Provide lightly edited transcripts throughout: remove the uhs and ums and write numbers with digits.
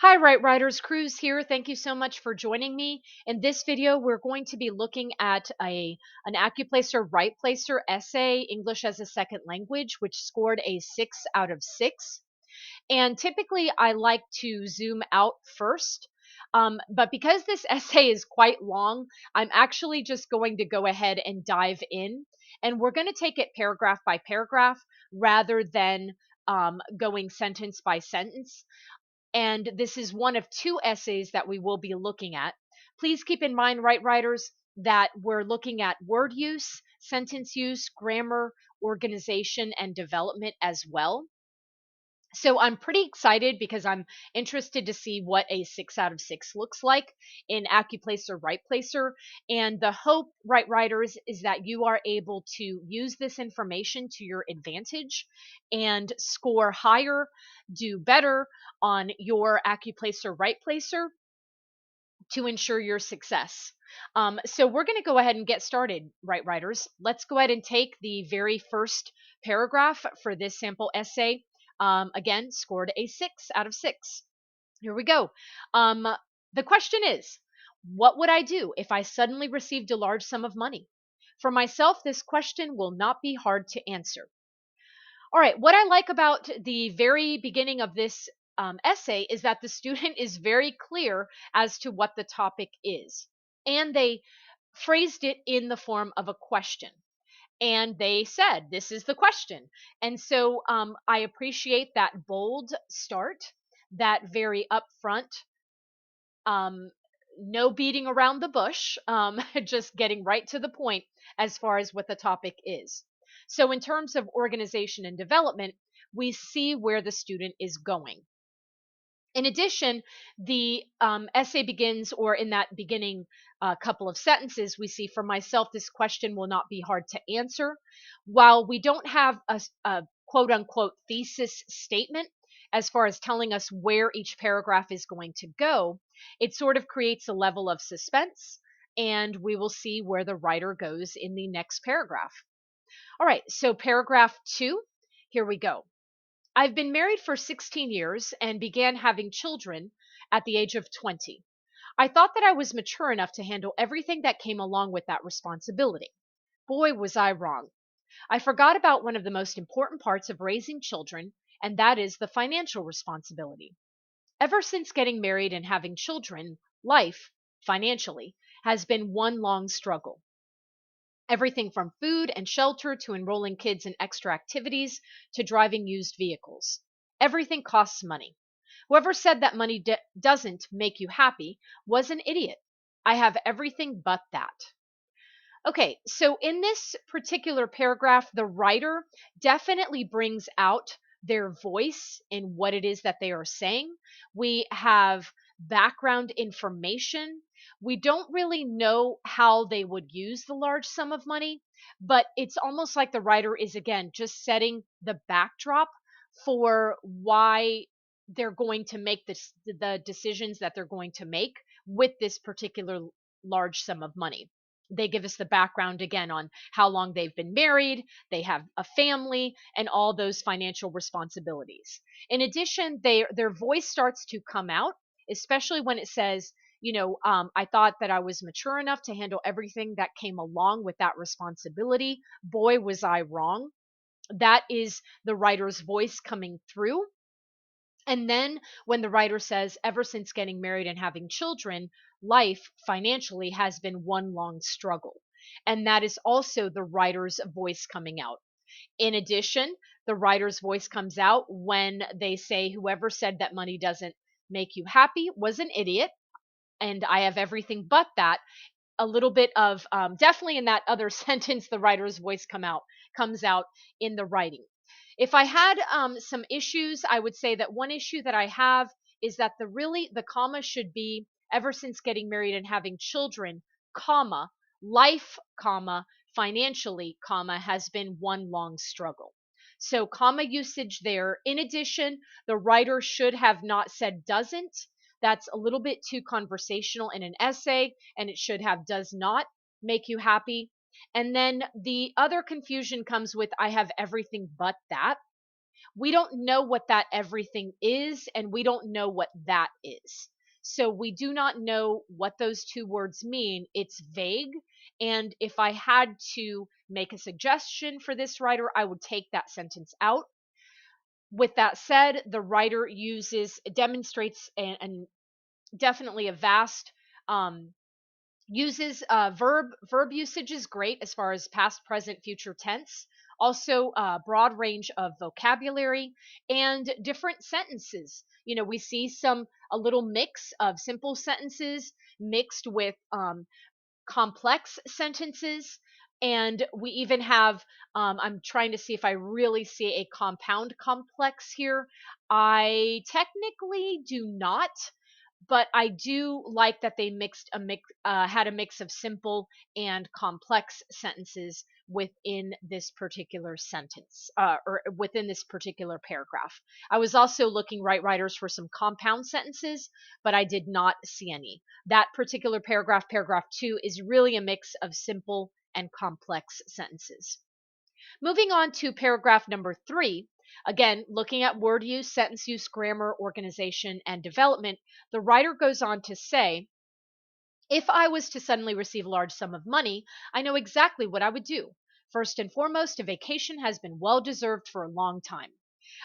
Hi, Right Writers, Cruz here. Thank you so much for joining me. In this video, we're going to be looking at an Accuplacer Writeplacer essay, English as a Second Language, which scored a 6 out of 6. And typically, I like to zoom out first. But because this essay is quite long, I'm actually just going to go ahead and dive in. And we're going to take it paragraph by paragraph rather than going sentence by sentence, and this is one of two essays that we will be looking at. Please keep in mind, right writers, that we're looking at word use, sentence use, grammar, organization, and development as well. So I'm pretty excited because I'm interested to see what a 6 out of 6 looks like in Accuplacer Writeplacer. And the hope, right writers, is that you are able to use this information to your advantage and score higher, do better on your Accuplacer Writeplacer to ensure your success. So we're going to go ahead and get started, right writers. Let's go ahead and take the very first paragraph for this sample essay. Again, scored a 6 out of 6. Here we go. Um, the question is, what would I do if I suddenly received a large sum of money? For myself, this question will not be hard to answer. All right, what I like about the very beginning of this essay is that the student is very clear as to what the topic is. And they phrased it in the form of a question. And they said, this is the question. And so I appreciate that bold start, that very upfront, um, no beating around the bush, just getting right to the point as far as what the topic is. So, in terms of organization and development, we see where the student is going. In addition, the essay begins, or in that beginning couple of sentences, we see, for myself, this question will not be hard to answer. While we don't have a quote unquote thesis statement as far as telling us where each paragraph is going to go, it sort of creates a level of suspense, and we will see where the writer goes in the next paragraph. All right, so paragraph 2, here we go. I've been married for 16 years and began having children at the age of 20. I thought that I was mature enough to handle everything that came along with that responsibility. Boy, was I wrong. I forgot about one of the most important parts of raising children, and that is the financial responsibility. Ever since getting married and having children, life, financially, has been one long struggle. Everything from food and shelter to enrolling kids in extra activities to driving used vehicles. Everything costs money. Whoever said that money doesn't make you happy was an idiot. I have everything but that. Okay, so in this particular paragraph, the writer definitely brings out their voice in what it is that they are saying. We have background information. We don't really know how they would use the large sum of money, but it's almost like the writer is, again, just setting the backdrop for why they're going to make the decisions that they're going to make with this particular large sum of money. They give us the background again on how long they've been married, they have a family, and all those financial responsibilities. In addition, their voice starts to come out, especially when it says, I thought that I was mature enough to handle everything that came along with that responsibility. Boy, was I wrong. That is the writer's voice coming through. And then when the writer says, ever since getting married and having children, life financially has been one long struggle. And that is also the writer's voice coming out. In addition, the writer's voice comes out when they say, whoever said that money doesn't make you happy was an idiot. And I have everything but that. A little bit of definitely in that other sentence, the writer's voice comes out in the writing. If I had some issues, I would say that one issue that I have is that the comma should be ever since getting married and having children, comma, life, comma, financially, comma, has been one long struggle. So comma usage there. In addition, the writer should have not said doesn't. That's a little bit too conversational in an essay, and it should have does not make you happy. And then the other confusion comes with I have everything but that. We don't know what that everything is, and we don't know what that is. So we do not know what those two words mean. It's vague. And if I had to make a suggestion for this writer, I would take that sentence out. With that said, the writer demonstrates and definitely a vast uses verb usage is great as far as past, present, future tense. Also, broad range of vocabulary and different sentences. We see a little mix of simple sentences mixed with complex sentences. And we even have, I'm trying to see if I really see a compound complex here. I technically do not, but I do like that they had a mix of simple and complex sentences within this particular sentence, or within this particular paragraph. I was also looking, writers, for some compound sentences, but I did not see any. That particular paragraph, paragraph 2, is really a mix of simple and complex sentences. Moving on to paragraph number 3, again, looking at word use, sentence use, grammar, organization, and development, the writer goes on to say, if I was to suddenly receive a large sum of money, I know exactly what I would do. First and foremost, a vacation has been well deserved for a long time.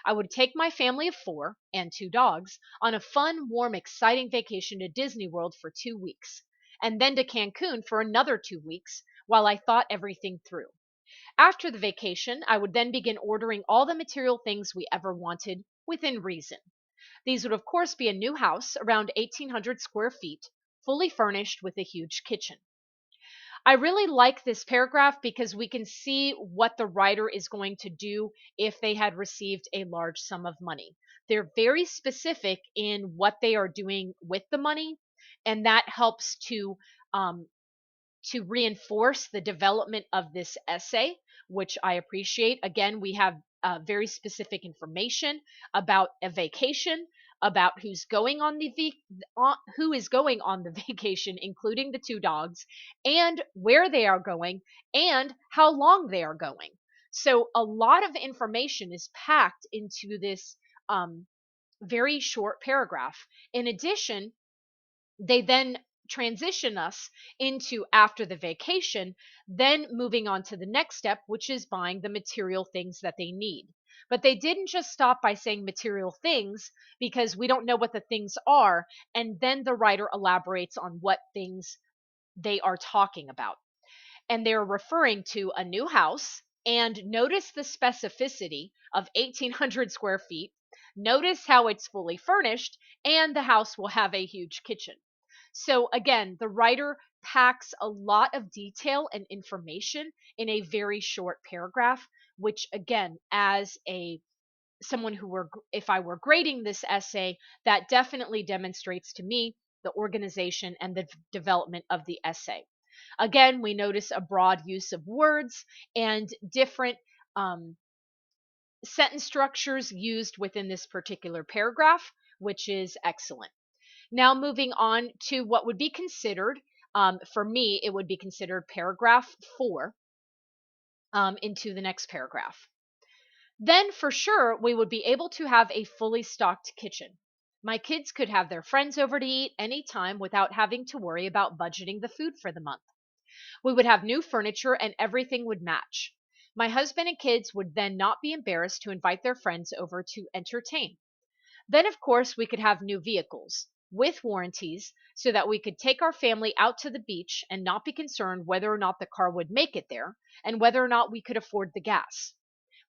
I would take my family of 4 and 2 dogs on a fun, warm, exciting vacation to Disney World for 2 weeks, and then to Cancun for another 2 weeks while I thought everything through. After the vacation, I would then begin ordering all the material things we ever wanted within reason. These would, of course, be a new house around 1,800 square feet, fully furnished with a huge kitchen. I really like this paragraph because we can see what the writer is going to do if they had received a large sum of money. They're very specific in what they are doing with the money, and that helps um, to reinforce the development of this essay, which I appreciate. Again, we have very specific information about a vacation, about who is going on the vacation, including the 2 dogs, and where they are going, and how long they are going. So a lot of information is packed into this very short paragraph. In addition, they then transition us into after the vacation, then moving on to the next step, which is buying the material things that they need. But they didn't just stop by saying material things, because we don't know what the things are. And then the writer elaborates on what things they are talking about. And they're referring to a new house. And notice the specificity of 1,800 square feet. Notice how it's fully furnished, and the house will have a huge kitchen. So again, the writer packs a lot of detail and information in a very short paragraph, which again, as a someone if I were grading this essay, that definitely demonstrates to me the organization and the development of the essay. Again, we notice a broad use of words and different um, sentence structures used within this particular paragraph, which is excellent. Now, moving on to what would be considered, for me, it would be considered paragraph 4, into the next paragraph. Then, for sure, we would be able to have a fully stocked kitchen. My kids could have their friends over to eat anytime without having to worry about budgeting the food for the month. We would have new furniture and everything would match. My husband and kids would then not be embarrassed to invite their friends over to entertain. Then, of course, we could have new vehicles with warranties so that we could take our family out to the beach and not be concerned whether or not the car would make it there and whether or not we could afford the gas.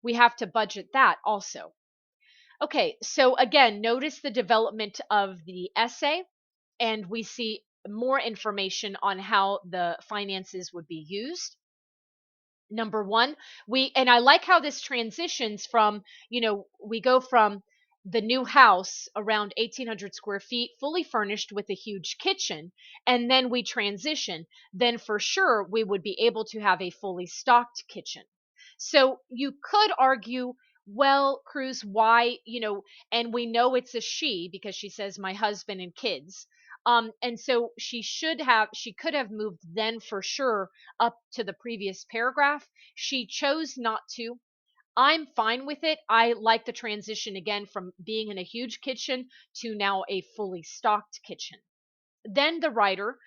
We have to budget that also. Okay, so again, notice the development of the essay, and we see more information on how the finances would be used. Number one, and I like how this transitions from, we go from the new house around 1,800 square feet, fully furnished with a huge kitchen, and then we transition. Then for sure, we would be able to have a fully stocked kitchen. So you could argue, well, Cruz, why, and we know it's a she because she says my husband and kids. And so she could have moved then for sure up to the previous paragraph. She chose not to. I'm fine with it. I like the transition again from being in a huge kitchen to now a fully stocked kitchen. Then the writer,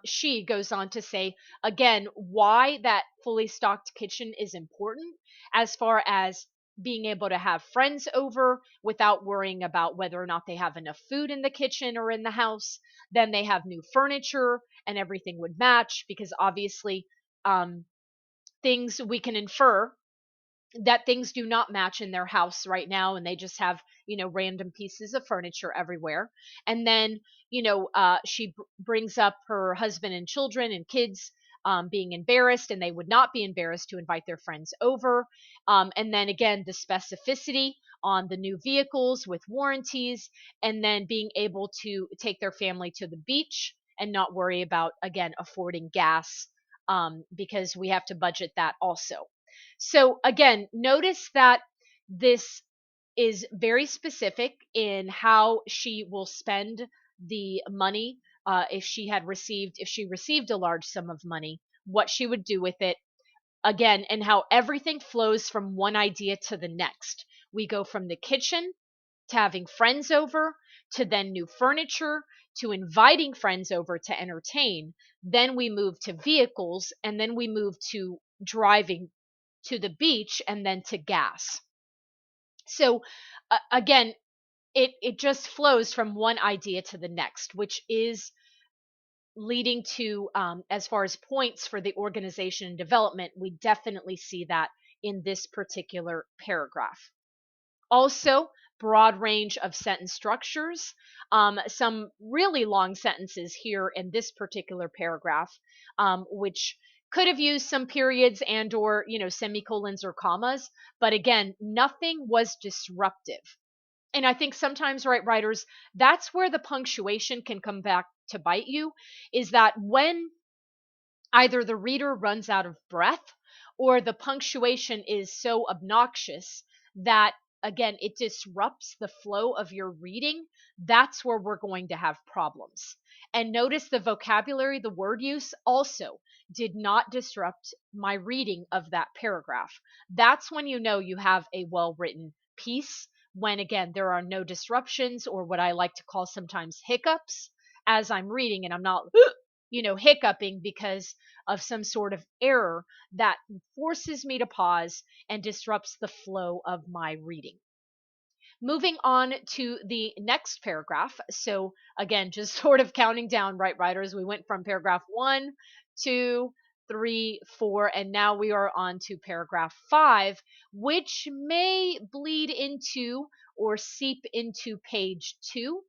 she goes on to say again why that fully stocked kitchen is important as far as being able to have friends over without worrying about whether or not they have enough food in the kitchen or in the house. Then they have new furniture and everything would match because obviously, um, things we can infer that things do not match in their house right now, and they just have, random pieces of furniture everywhere. And then, she brings up her husband and children and kids, being embarrassed, and they would not be embarrassed to invite their friends over. And then again, the specificity on the new vehicles with warranties, and then being able to take their family to the beach and not worry about, again, affording gas, because we have to budget that also. So again, notice that this is very specific in how she will spend the money. If she received a large sum of money, what she would do with it, again, and how everything flows from one idea to the next. We go from the kitchen to having friends over, to then new furniture, to inviting friends over to entertain. Then we move to vehicles, and then we move to driving to the beach, and then to gas. So again, it just flows from one idea to the next, which is leading to, as far as points for the organization and development, we definitely see that in this particular paragraph. Also, broad range of sentence structures. Some really long sentences here in this particular paragraph, which could have used some periods and or semicolons or commas, but again, nothing was disruptive. And I think sometimes, right, writers, that's where the punctuation can come back to bite you, is that when either the reader runs out of breath or the punctuation is so obnoxious that, again, it disrupts the flow of your reading. That's where we're going to have problems. And notice the vocabulary, the word use also did not disrupt my reading of that paragraph. That's when you know you have a well written piece, when again there are no disruptions, or what I like to call sometimes hiccups as I'm reading, and I'm not hiccuping because of some sort of error that forces me to pause and disrupts the flow of my reading. Moving on to the next paragraph. So, again, just sort of counting down, right, writers? We went from paragraph 1, 2, 3, 4, and now we are on to paragraph 5, which may bleed into or seep into page 2.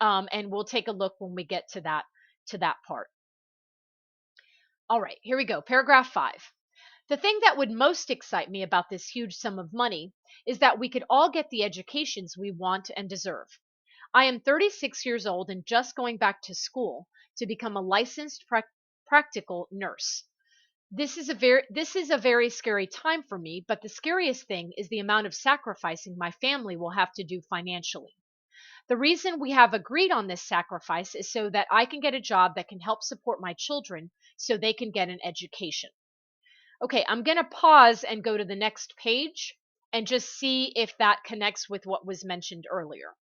And we'll take a look when we get to that part. All right, here we go. Paragraph 5. The thing that would most excite me about this huge sum of money is that we could all get the educations we want and deserve. I am 36 years old and just going back to school to become a licensed practical nurse. This is a very scary time for me, but the scariest thing is the amount of sacrificing my family will have to do financially. The reason we have agreed on this sacrifice is so that I can get a job that can help support my children so they can get an education. Okay, I'm going to pause and go to the next page and just see if that connects with what was mentioned earlier.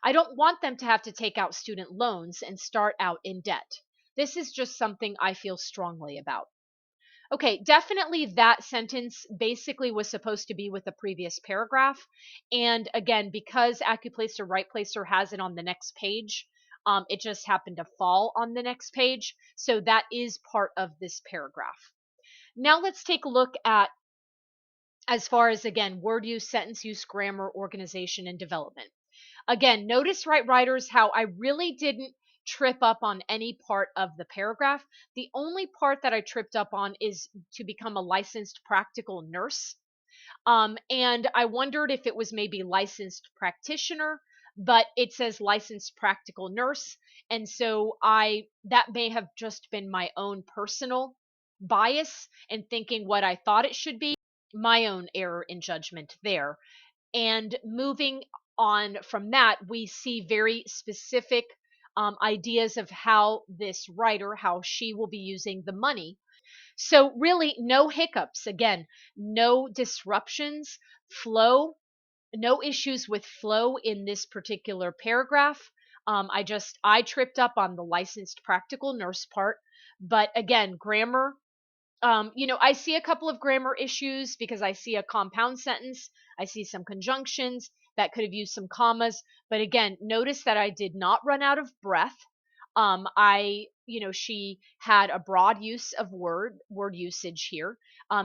I don't want them to have to take out student loans and start out in debt. This is just something I feel strongly about. Okay, definitely that sentence basically was supposed to be with the previous paragraph. And again, because Accuplacer Writeplacer has it on the next page, it just happened to fall on the next page. So that is part of this paragraph. Now let's take a look at, as far as again, word use, sentence use, grammar, organization, and development. Again, notice, right, writers, how I really didn't trip up on any part of the paragraph. The only part that I tripped up on is to become a licensed practical nurse. And I wondered if it was maybe licensed practitioner, but it says licensed practical nurse. And so that may have just been my own personal bias in thinking what I thought it should be, my own error in judgment there. And moving on from that, we see very specific, ideas of how this writer, how she will be using the money. So really no hiccups. Again, no disruptions, flow, no issues with flow in this particular paragraph. I tripped up on the licensed practical nurse part, but again, grammar, I see a couple of grammar issues because I see a compound sentence. I see some conjunctions that could have used some commas. But again, notice that I did not run out of breath. She had a broad use of word usage here,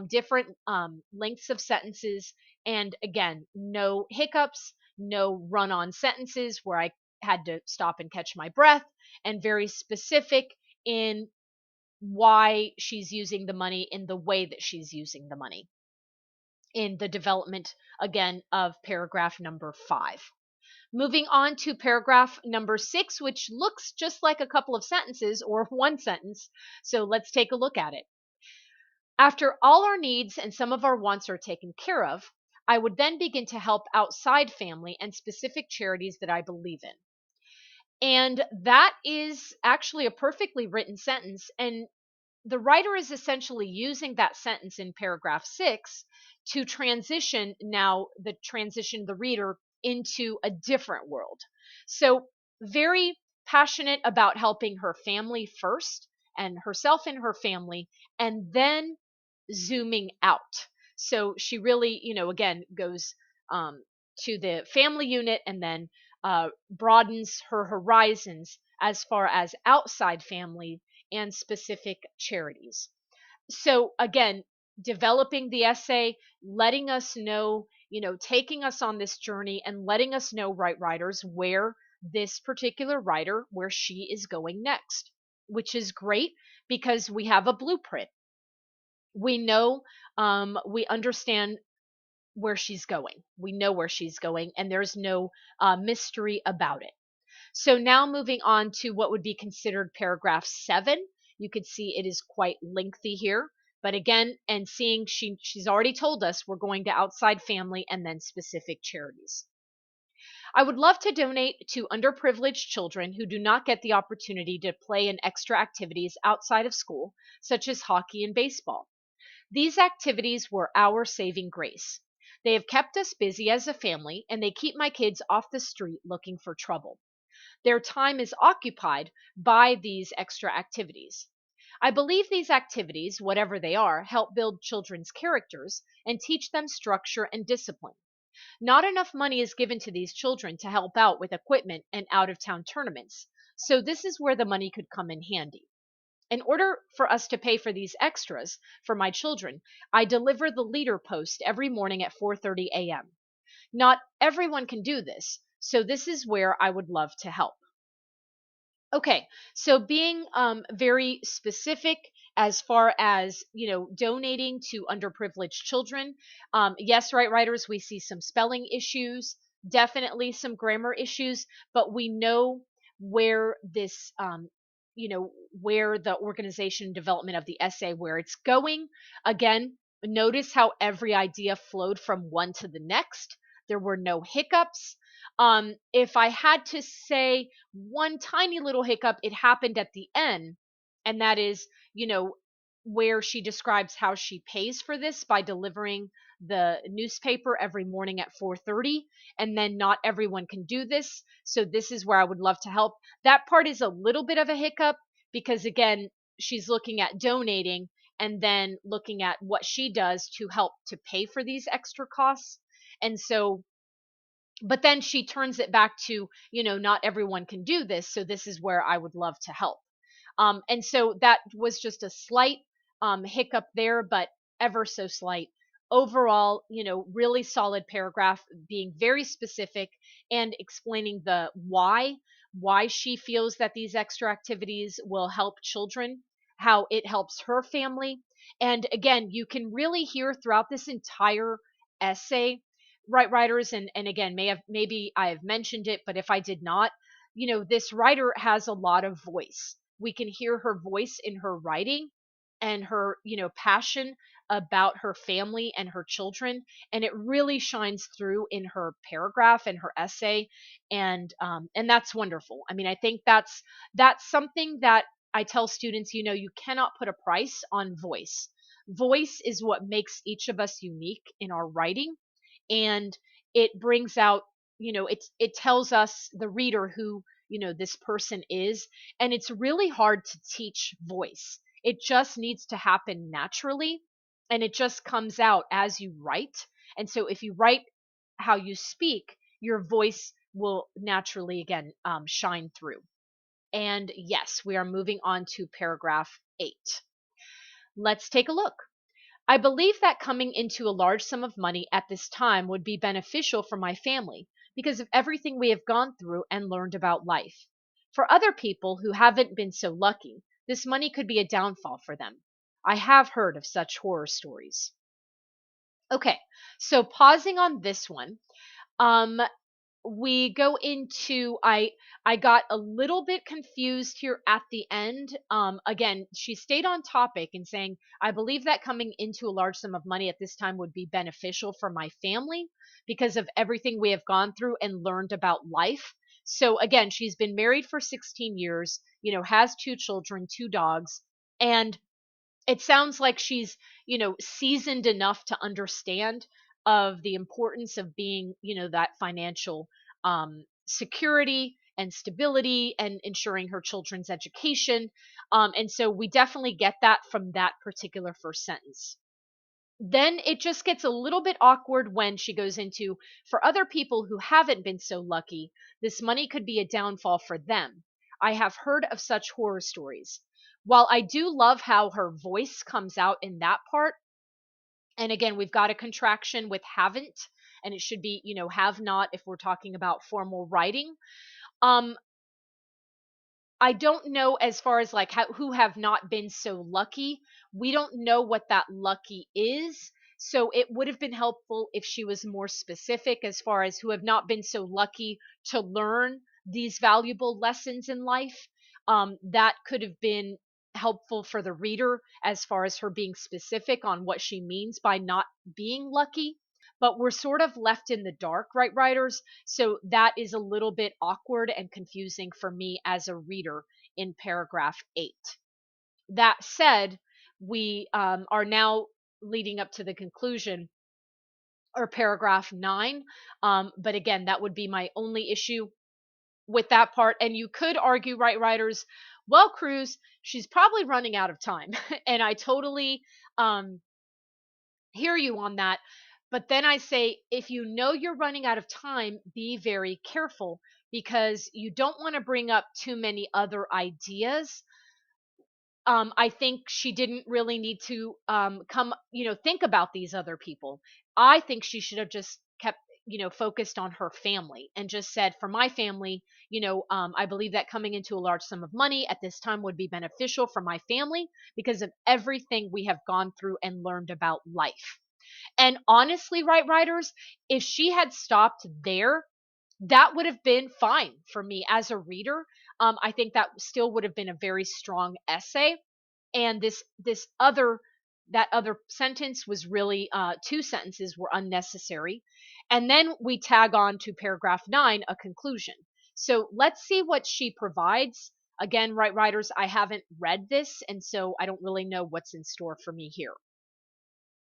different lengths of sentences, and again, no hiccups, no run on sentences where I had to stop and catch my breath, and very specific in why she's using the money in the way that she's using the money in the development again of paragraph number 5. Moving on to paragraph number 6, which looks just like a couple of sentences or one sentence. So let's take a look at it. After all our needs and some of our wants are taken care of, I would then begin to help outside family and specific charities that I believe in. And that is actually a perfectly written sentence. And the writer is essentially using that sentence in paragraph 6 to transition the reader into a different world. So, very passionate about helping her family first, and herself and her family, and then zooming out. So she really, again, goes to the family unit, and then broadens her horizons as far as outside family and specific charities. So again, developing the essay, letting us know, taking us on this journey and letting us know, right writers, where this particular writer, where she is going next, which is great because we have a blueprint. We know, we understand where she's going. We know where she's going, and there's no mystery about it. So now moving on to what would be considered paragraph 7. You could see it is quite lengthy here. But again, and seeing she's already told us we're going to outside family and then specific charities. I would love to donate to underprivileged children who do not get the opportunity to play in extra activities outside of school, such as hockey and baseball. These activities were our saving grace. They have kept us busy as a family, and they keep my kids off the street looking for trouble. Their time is occupied by these extra activities. I believe these activities, whatever they are, help build children's characters and teach them structure and discipline. Not enough money is given to these children to help out with equipment and out of town tournaments, so this is where the money could come in handy. In order for us to pay for these extras for my children, I deliver the leader post every morning at 4:30 a.m. Not everyone can do this, so this is where I would love to help. Okay, so being very specific as far as donating to underprivileged children. Yes, right, writers, we see some spelling issues, definitely some grammar issues, but we know where this, where the organization development of the essay, where it's going. Again, notice how every idea flowed from one to the next. There were no hiccups. If I had to say one tiny little hiccup, it happened at the end, and that is, where she describes how she pays for this by delivering the newspaper every morning at 4:30, and then not everyone can do this, so this is where I would love to help. That part is a little bit of a hiccup because again, she's looking at donating and then looking at what she does to help to pay for these extra costs. And so, but then she turns it back to, not everyone can do this, so this is where I would love to help. And so that was just a slight hiccup there, but ever so slight. Overall, really solid paragraph, being very specific and explaining the why she feels that these extra activities will help children, how it helps her family. And again, you can really hear throughout this entire essay, right writers, and again, maybe I have mentioned it, but if I did not, this writer has a lot of voice. We can hear her voice in her writing and her, passion about her family and her children, and it really shines through in her paragraph and her essay, and that's wonderful. I mean, I think that's something that I tell students, you cannot put a price on voice. Voice is what makes each of us unique in our writing, and it brings out, it tells us, the reader, who this person is. And it's really hard to teach voice. It just needs to happen naturally, and it just comes out as you write. And so if you write how you speak, your voice will naturally, again, shine through. And yes, we are moving on to paragraph 8. Let's take a look. I believe that coming into a large sum of money at this time would be beneficial for my family because of everything we have gone through and learned about life. For other people who haven't been so lucky, this money could be a downfall for them. I have heard of such horror stories. Okay, so pausing on this one, um, we go into, I got a little bit confused here at the end. Again, she stayed on topic and saying, I believe that coming into a large sum of money at this time would be beneficial for my family because of everything we have gone through and learned about life. So again, she's been married for 16 years, has 2 children, 2 dogs, and it sounds like she's, seasoned enough to understand of the importance of being, that financial security and stability and ensuring her children's education. And so we definitely get that from that particular first sentence. Then it just gets a little bit awkward when she goes into, for other people who haven't been so lucky, this money could be a downfall for them. I have heard of such horror stories. While I do love how her voice comes out in that part, and again, we've got a contraction with haven't, and it should be, have not if we're talking about formal writing. Um, I don't know, as far as like who have not been so lucky. We don't know what that lucky is. So it would have been helpful if she was more specific as far as who have not been so lucky to learn these valuable lessons in life. That could have been helpful for the reader as far as her being specific on what she means by not being lucky. But we're sort of left in the dark, right, writers? So that is a little bit awkward and confusing for me as a reader in paragraph 8. That said, we are now leading up to the conclusion, or paragraph 9. But again, that would be my only issue with that part. And you could argue, right, writers, well, Cruz, she's probably running out of time. And I totally hear you on that. But then I say, if you know you're running out of time, be very careful, because you don't want to bring up too many other ideas. I think she didn't really need to think about these other people. I think she should have just kept, focused on her family and just said, for my family, I believe that coming into a large sum of money at this time would be beneficial for my family because of everything we have gone through and learned about life. And honestly, right, writers, if she had stopped there, that would have been fine for me as a reader. I think that still would have been a very strong essay. And this other that other sentence was really, 2 sentences were unnecessary. And then we tag on to paragraph 9, a conclusion. So let's see what she provides. Again, right, writers, I haven't read this, and so I don't really know what's in store for me here.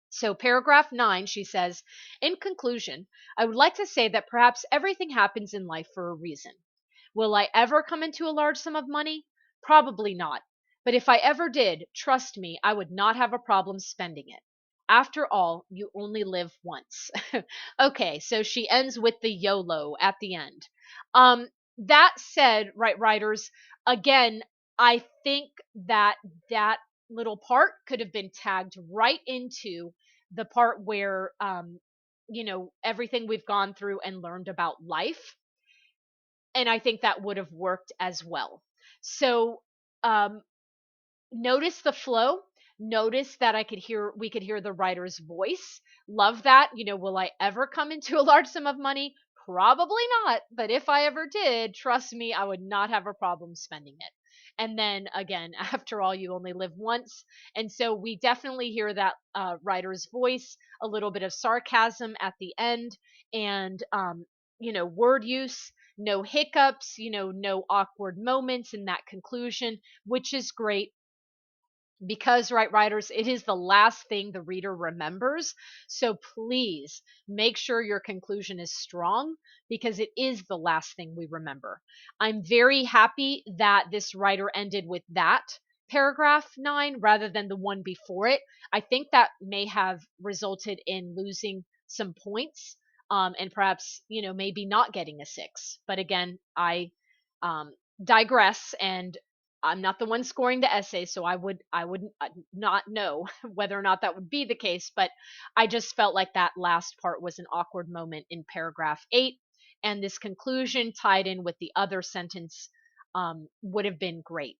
So, paragraph 9, she says, in conclusion, I would like to say that perhaps everything happens in life for a reason. Will I ever come into a large sum of money? Probably not. But if I ever did, trust me, I would not have a problem spending it. After all, you only live once. Okay, so she ends with the YOLO at the end. That said, right, writers, again, I think that that little part could have been tagged right into the part where, everything we've gone through and learned about life. And I think that would have worked as well. So, um, notice the flow. Notice that we could hear the writer's voice. Love that. Will I ever come into a large sum of money? Probably not. But if I ever did, trust me, I would not have a problem spending it. And then again, after all, you only live once. And so we definitely hear that, writer's voice, a little bit of sarcasm at the end, and, word use. no hiccups, no awkward moments in that conclusion, which is great because, right, writers, it is the last thing the reader remembers. So please make sure your conclusion is strong because it is the last thing we remember. I'm very happy that this writer ended with that paragraph 9 rather than the one before it. I think that may have resulted in losing some points, and perhaps, maybe not getting a 6. But again, I um, digress, and I'm not the one scoring the essay, so I would not know whether or not that would be the case. But I just felt like that last part was an awkward moment in paragraph 8, and this conclusion tied in with the other sentence would have been great.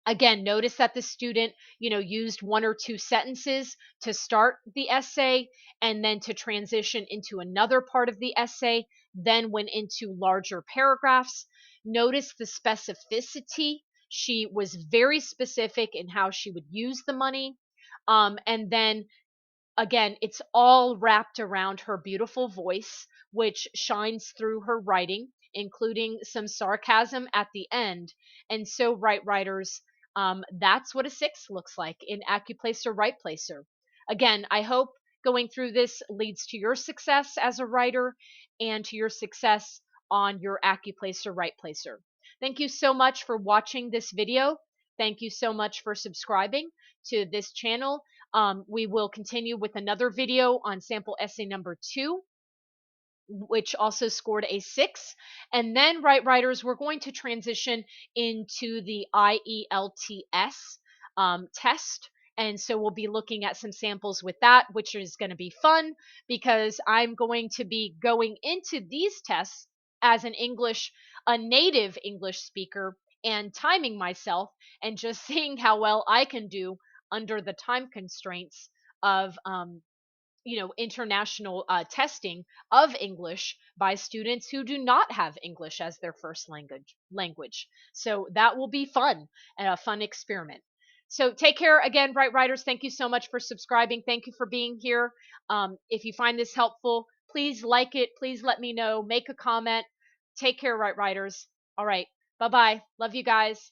Again, notice that the student, used one or two sentences to start the essay and then to transition into another part of the essay, then went into larger paragraphs. Notice the specificity. She was very specific in how she would use the money. And then again, it's all wrapped around her beautiful voice, which shines through her writing, including some sarcasm at the end. And so, right, writers, that's what a 6 looks like in Accuplacer Writeplacer. Again, I hope going through this leads to your success as a writer and to your success on your Accuplacer Writeplacer. Thank you so much for watching this video. Thank you so much for subscribing to this channel. We will continue with another video on sample essay number 2, which also scored a 6. And then, right, writers, we're going to transition into the IELTS test. And so we'll be looking at some samples with that, which is going to be fun because I'm going to be going into these tests as a native English speaker, and timing myself and just seeing how well I can do under the time constraints of international testing of English by students who do not have English as their first language. So that will be fun and a fun experiment. So take care again, Bright Writers. Thank you so much for subscribing. Thank you for being here. If you find this helpful, please like it. Please let me know. Make a comment. Take care, Right Writers. All right. Bye bye. Love you guys.